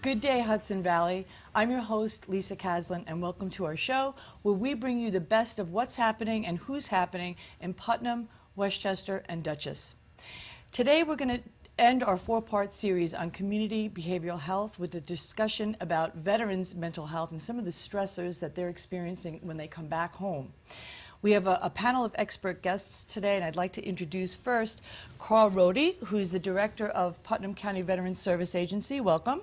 Good day, Hudson Valley. I'm your host, Lisa Caslin, and welcome to our show where we bring you the best of what's happening and who's happening in Putnam, Westchester, and Dutchess. Today we're going to end our four-part series on community behavioral health with a discussion about veterans' mental health and some of the stressors that they're experiencing when they come back home. We have a panel of expert guests today, and I'd like to introduce first Carl Rohde, who's the director of Putnam County Veterans Service Agency. Welcome.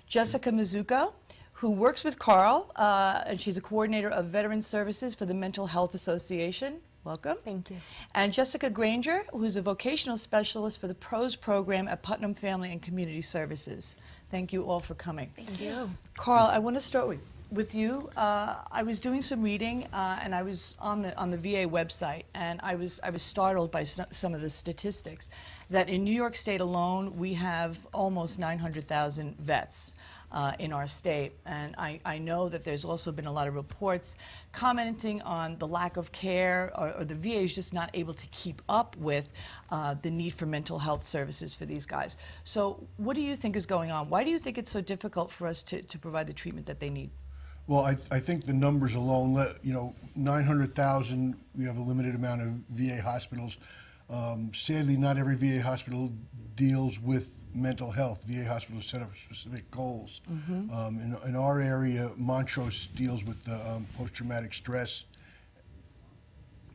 Jessica Mizuko, who works with Carl, and she's a coordinator of Veteran Services for the Mental Health Association. Welcome. Thank you. And Jessica Granger, who's a vocational specialist for the PROS program at Putnam Family and Community Services. Thank you all for coming. Thank you. Carl, I want to start with you. I was doing some reading, and I was on the VA website, and I was startled by some of the statistics that in New York State alone we have almost 900,000 vets in our state, and I know that there's also been a lot of reports commenting on the lack of care, or the VA is just not able to keep up with the need for mental health services for these guys. So what do you think is going on? Why do you think it's so difficult for us to provide the treatment that they need? Well, I think the numbers alone, 900,000, we have a limited amount of VA hospitals. Sadly, not every VA hospital deals with mental health. VA hospitals set up specific goals. In our area, Montrose deals with post-traumatic stress.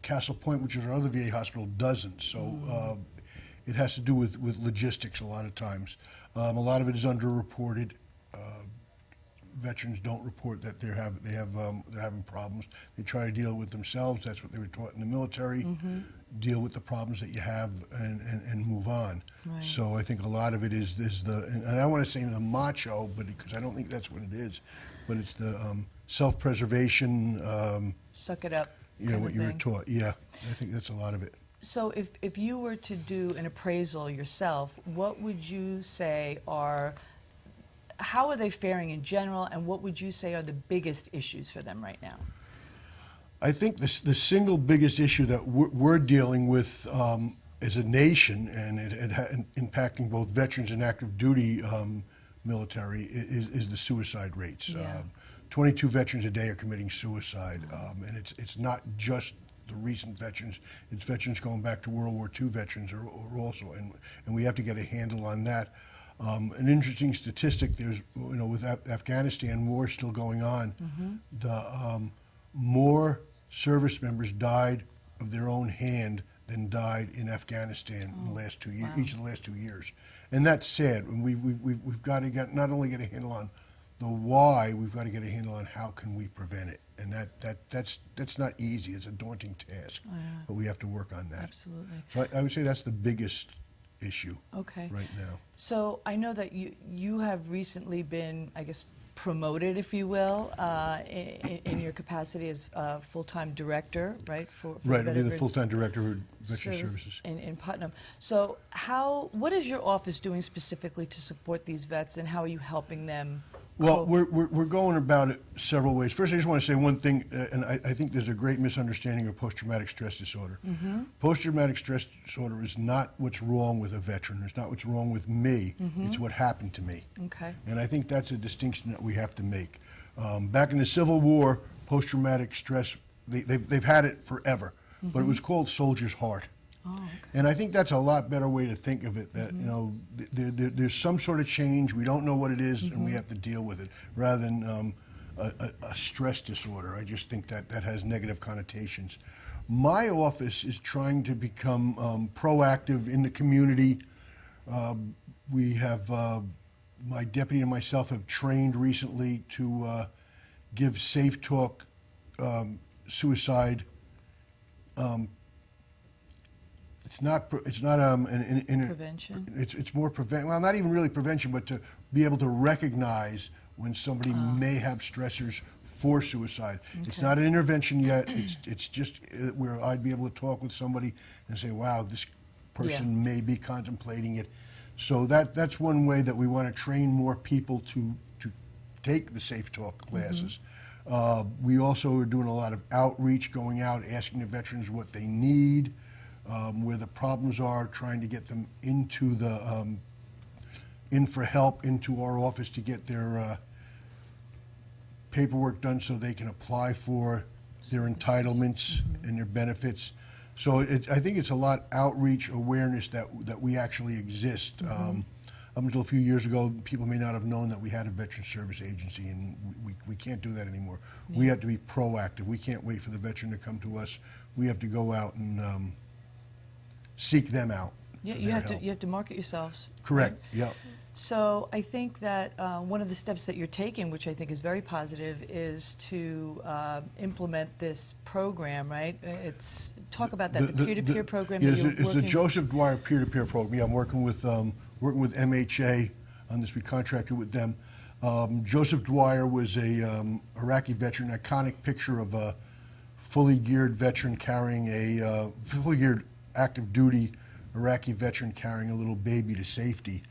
Castle Point, which is our other VA hospital, doesn't. So it has to do with logistics a lot of times. A lot of it is underreported. Veterans don't report that they're having problems. They try to deal with themselves. That's what they were taught in the military. Deal with the problems that you have and move on. Right. So I think a lot of it is the, and I want to say the macho, but because I don't think that's what it is, but it's the self-preservation. Suck it up. What you were taught. Yeah, I think that's a lot of it. So if you were to do an appraisal yourself, what would you say how are they faring in general, and what would you say are the biggest issues for them right now? I think the single biggest issue that we're dealing with as a nation, and impacting both veterans and active duty military, is the suicide rates. Yeah. 22 veterans a day are committing suicide, and it's not just the recent veterans, it's veterans going back to World War II veterans are also, and we have to get a handle on that. An interesting statistic, there's, with Afghanistan war still going on, the more service members died of their own hand than died in Afghanistan in the last 2 years, each of the last 2 years. And that's sad. And we've got to not only get a handle on the why, we've got to get a handle on how can we prevent it. And that's not easy. It's a daunting task, but we have to work on that. Absolutely. So I would say that's the biggest issue right now. So I know that you have recently been, I guess, promoted, if you will, in your capacity as full-time director, right? Right, I'll be the full-time director of Veteran Services in Putnam. So what is your office doing specifically to support these vets, and how are you helping them? Well, we're going about it several ways. First, I just want to say one thing, and I think there's a great misunderstanding of post-traumatic stress disorder. Post-traumatic stress disorder is not what's wrong with a veteran. It's not what's wrong with me. It's what happened to me. Okay. And I think that's a distinction that we have to make. Back in the Civil War, post-traumatic stress, they've had it forever, but it was called soldier's heart. Oh, okay. And I think that's a lot better way to think of it, that there's some sort of change, we don't know what it is, and we have to deal with it, rather than a stress disorder. I just think that has negative connotations. My office is trying to become proactive in the community. We have, my deputy and myself have trained recently to give Safe Talk suicide. It's not prevention. It's more prevention. Well, not even really prevention, but to be able to recognize when somebody may have stressors for suicide. Okay. It's not an intervention yet. It's just where I'd be able to talk with somebody and say, "Wow, this person may be contemplating it." So that's one way that we want to train more people to take the Safe Talk classes. We also are doing a lot of outreach, going out, asking the veterans what they need. Where the problems are, trying to get them into the in for help into our office to get their paperwork done so they can apply for their entitlements and their benefits. So I think it's a lot outreach awareness that we actually exist. Up until a few years ago, people may not have known that we had a veteran service agency, and we can't do that anymore. Yeah. We have to be proactive. We can't wait for the veteran to come to us. We have to go out and seek them out. Yeah, you have to market yourselves. Correct. Right? Yeah. So I think that one of the steps that you're taking, which I think is very positive, is to implement this program, right? Talk about that, the peer-to-peer program. Yeah, that you're it's working the Joseph Dwyer peer-to-peer program. Yeah, I'm working with MHA on this. We contracted with them. Joseph Dwyer was a Iraqi veteran, iconic picture of a fully geared veteran carrying a fully geared active duty Iraqi veteran carrying a little baby to safety.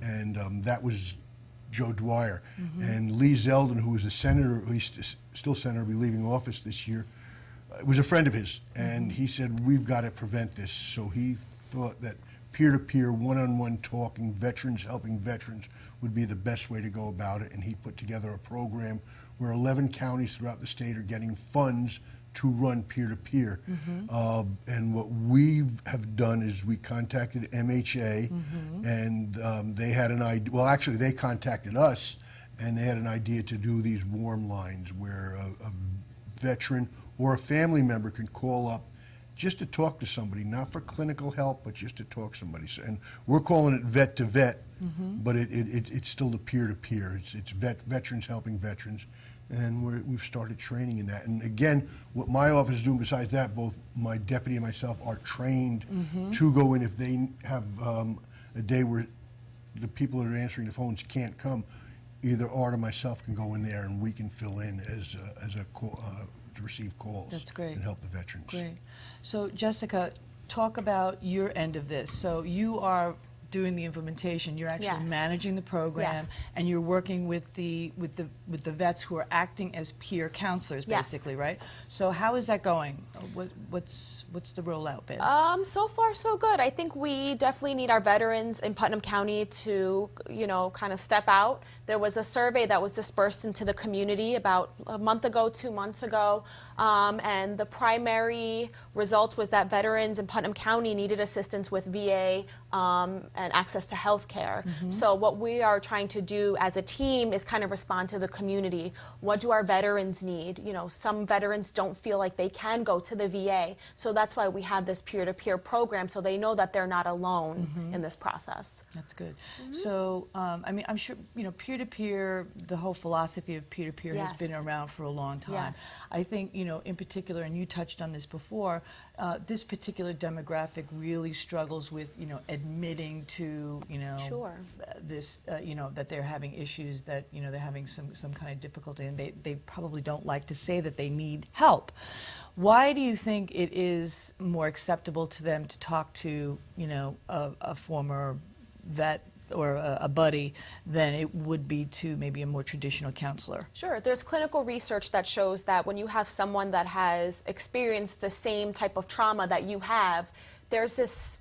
And that was Joe Dwyer. And Lee Zeldin, who was a senator, he's still senator, will be leaving office this year, was a friend of his. And he said, we've got to prevent this. So he thought that peer-to-peer, one-on-one talking, veterans helping veterans would be the best way to go about it. And he put together a program where 11 counties throughout the state are getting funds to run peer-to-peer. And what we have done is we contacted MHA, and they had an idea. Well, actually, they contacted us, and they had an idea to do these warm lines where a veteran or a family member can call up just to talk to somebody, not for clinical help, but just to talk to somebody. And we're calling it vet to vet, but it's still the peer-to-peer. It's veterans helping veterans. And we've started training in that. And again, what my office is doing besides that, both my deputy and myself are trained to go in if they have a day where the people that are answering the phones can't come. Either Art or myself can go in there and we can fill in as a call, to receive calls. That's great. And help the veterans. Great. So Jessica, talk about your end of this. So you are doing the implementation. You're actually managing the program, and you're working with the vets who are acting as peer counselors, basically, right? So how is that going? What's the rollout been? So far, so good. I think we definitely need our veterans in Putnam County to, kind of step out. There was a survey that was dispersed into the community about a month ago, 2 months ago, and the primary result was that veterans in Putnam County needed assistance with VA and access to health care. So what we are trying to do as a team is kind of respond to the community. What do our veterans need? Some veterans don't feel like they can go to the VA, so that's why we have this peer-to-peer program, so they know that they're not alone in this process. That's good. So, I mean, I'm sure, peer-to-peer, the whole philosophy of peer-to-peer has been around for a long time. I think, in particular, and you touched on this before, this particular demographic really struggles with, admitting to, this, that they're having issues, that, they're having some kind of difficulty, and they probably don't like to say that they need help. Why do you think it is more acceptable to them to talk to, a former vet or a buddy than it would be to maybe a more traditional counselor? Sure. There's clinical research that shows that when you have someone that has experienced the same type of trauma that you have, there's this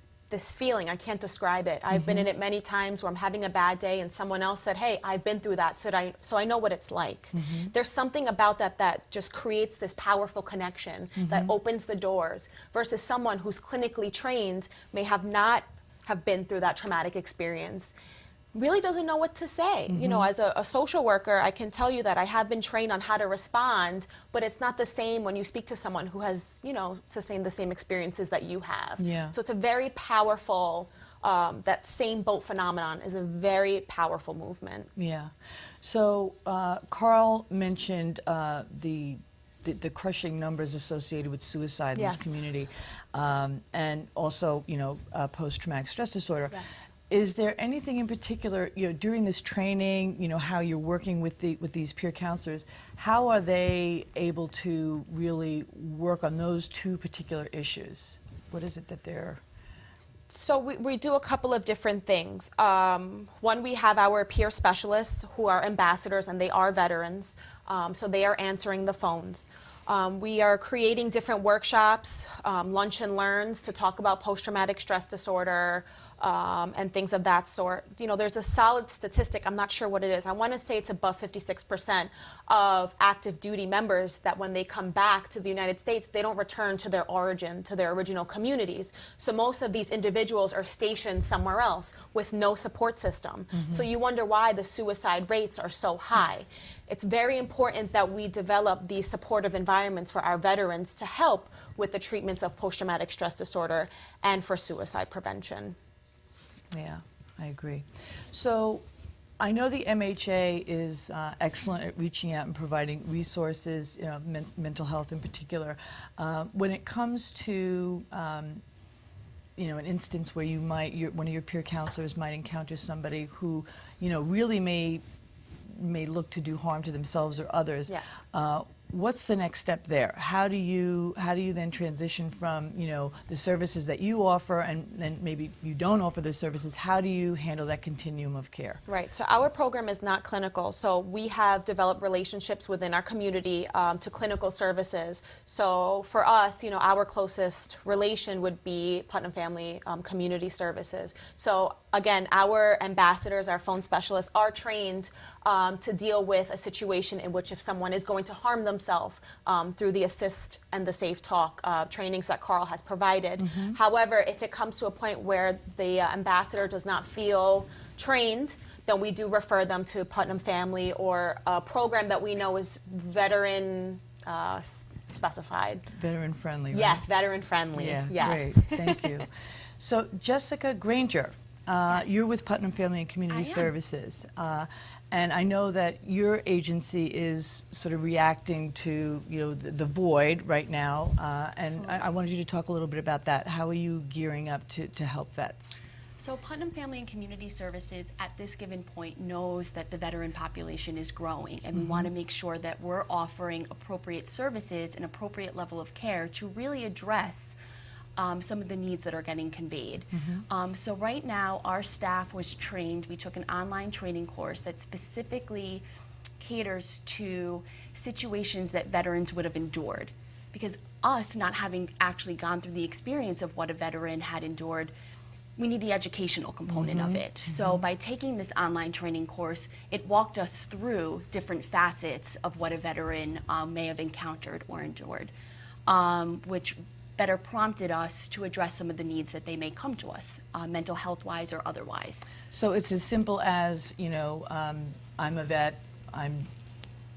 feeling, I can't describe it. I've been in it many times where I'm having a bad day and someone else said, hey, I've been through that, so I know what it's like. There's something about that just creates this powerful connection that opens the doors, versus someone who's clinically trained may not have been through that traumatic experience, really doesn't know what to say. As a social worker, I can tell you that I have been trained on how to respond, but it's not the same when you speak to someone who has, sustained the same experiences that you have. So it's a very powerful, that same boat phenomenon is a very powerful movement. Yeah. So Carl mentioned the crushing numbers associated with suicide in this community, and also, post-traumatic stress disorder. Is there anything in particular, during this training, how you're working with these peer counselors, how are they able to really work on those two particular issues? What is it that they're... So we do a couple of different things. One, we have our peer specialists who are ambassadors, and they are veterans, so they are answering the phones. We are creating different workshops, lunch and learns to talk about post-traumatic stress disorder, and things of that sort. You know, there's a solid statistic, I'm not sure what it is. I want to say it's above 56% of active duty members that when they come back to the United States, they don't return to their origin, to their original communities. So most of these individuals are stationed somewhere else with no support system. So you wonder why the suicide rates are so high. It's very important that we develop these supportive environments for our veterans to help with the treatments of post-traumatic stress disorder and for suicide prevention. Yeah, I agree. So I know the MHA is excellent at reaching out and providing resources, you know, mental health in particular. When it comes to you know, an instance where you might, one of your peer counselors might encounter somebody who, you know, really may look to do harm to themselves or others. Yes. What's the next step there? How do you then transition from, you know, the services that you offer and then maybe you don't offer those services? How do you handle that continuum of care? Right, so our program is not clinical, so we have developed relationships within our community to clinical services. So for us, you know, our closest relation would be Putnam Family Community Services. So again, our ambassadors, our phone specialists are trained to deal with a situation in which if someone is going to harm themselves through the assist and the safe talk trainings that Carl has provided. However, if it comes to a point where the ambassador does not feel trained, then we do refer them to Putnam Family or a program that we know is veteran specified. Veteran friendly, right? Yes, veteran friendly. Yeah, yes. great. Thank you. So Jessica Granger, Yes. you're with Putnam Family and Community Services. And I know that your agency is sort of reacting to, you know, the void right now, and I wanted you to talk a little bit about that. How are you gearing up to help vets? So Putnam Family and Community Services at this given point knows that the veteran population is growing, and we want to make sure that we're offering appropriate services and appropriate level of care to really address some of the needs that are getting conveyed. So right now, our staff was trained. We took an online training course that specifically caters to situations that veterans would have endured. Because us not having actually gone through the experience of what a veteran had endured, we need the educational component of it. So by taking this online training course, it walked us through different facets of what a veteran may have encountered or endured, which better prompted us to address some of the needs that they may come to us, mental health-wise or otherwise. So it's as simple as, you know, I'm a vet, I'm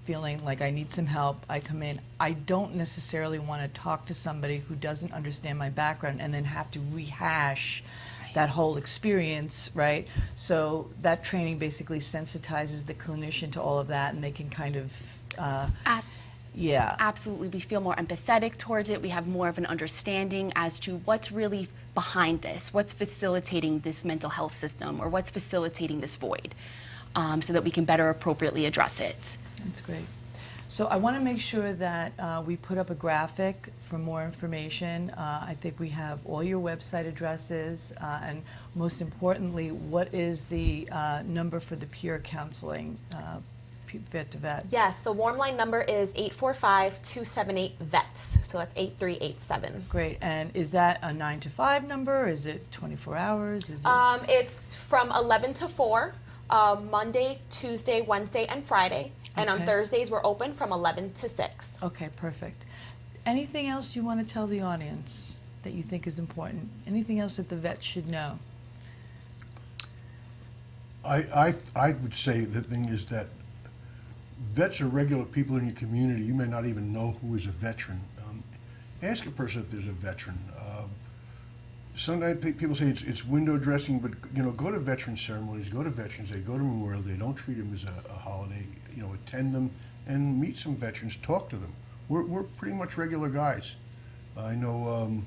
feeling like I need some help, I come in. I don't necessarily want to talk to somebody who doesn't understand my background and then have to rehash that whole experience, right? So that training basically sensitizes the clinician to all of that, and they can kind of, yeah. Absolutely, we feel more empathetic towards it. We have more of an understanding as to what's really behind this, what's facilitating this mental health system, or what's facilitating this void, so that we can better appropriately address it. That's great. So I want to make sure that we put up a graphic for more information. I think we have all your website addresses, and most importantly, what is the number for the peer counseling, vet to vet? Yes, the warm line number is 845-278-VETS, so that's 8387. Great. And is that a 9 to 5 number? Is it 24 hours? Is it? It's from 11 to 4, Monday, Tuesday, Wednesday, and Friday. And on Okay. Thursdays, we're open from 11 to 6. Okay, perfect. Anything else you want to tell the audience that you think is important? Anything else that the vets should know? I would say the thing is that vets are regular people in your community. You may not even know who is a veteran. Ask a person if there's a veteran. Sometimes people say it's window dressing, but you know, go to veteran ceremonies, go to Veterans Day, go to Memorial Day. Don't treat them as a holiday. You know, attend them and meet some veterans. Talk to them. We're pretty much regular guys. I know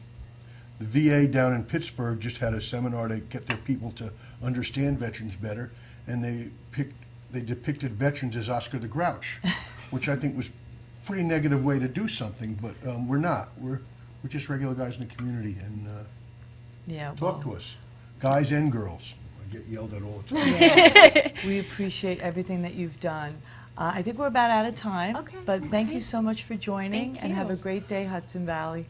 the VA down in Pittsburgh just had a seminar to get their people to understand veterans better, and they depicted veterans as Oscar the Grouch, which I think was a pretty negative way to do something. But we're not. We're just regular guys in the community, and Yeah. talk to us, guys and girls. I get yelled at all the time. Yeah. We appreciate everything that you've done. I think we're about out of time. Okay, But thank you so much for joining, Thank and have you. a great day, Hudson Valley.